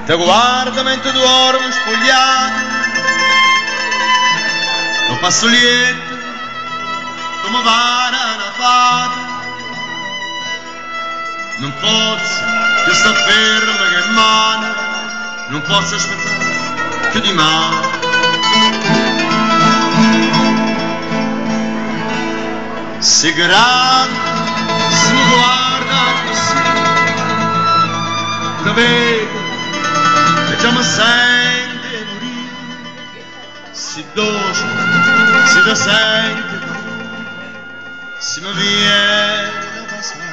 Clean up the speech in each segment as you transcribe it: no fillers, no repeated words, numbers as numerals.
Te guarda mentre dormo spogliato, lo passo lieto come vara una fata. Non posso, io sto fermo che mano, non posso aspettare più di mano. Se grande, se mi guarda così, te vedo e già mi sente morire. Si dolce, si da sente, si mi viene da passare.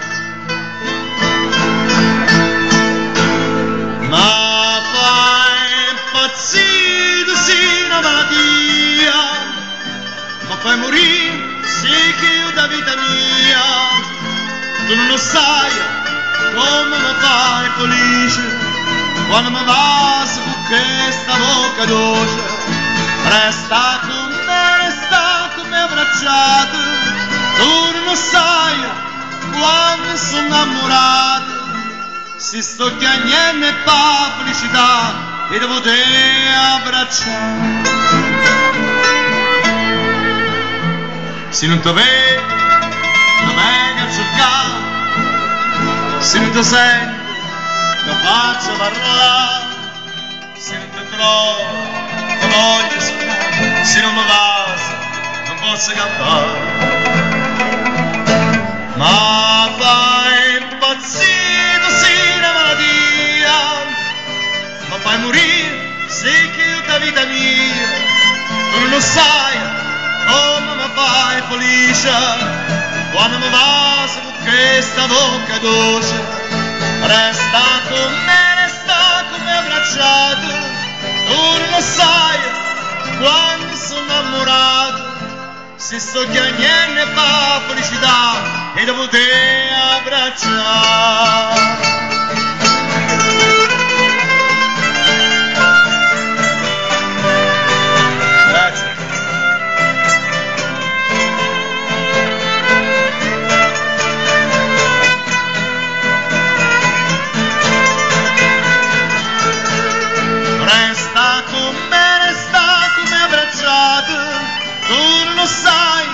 Ma fai impazzire, sì, una malattia, ma fai morire, sì, che io da vita mia. Tu non lo sai come mi fai felice quando mi va su questa bocca dolce. Resta con me abbracciato. Tu non lo sai quando sono innamorato. Si sto chiagnendo e fa felicità e devo te abbracciare. Se non ti vedo non vengo a cercare, se non ti sento non faccio parlare, se non ti trovo ti voglio sognare, se non mi basta non posso cantare. Ma fai impazzire, sì, una malattia, ma fai morire, sì, che io da vita mia. Tu non lo sai come mi fai felice quando mi va su questa bocca dolce. Resta con me abbracciato. Tu non lo sai quando sono innamorato. Se sto chiagnendo e fa felicità e devo te abbracciare. Sai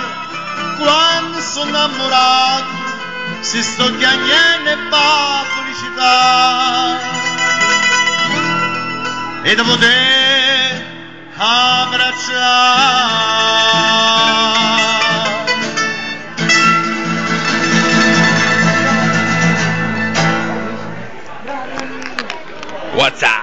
quando sono innamorato, se sto chiagnendo e fa felicità e devo te abbracciare. What's up?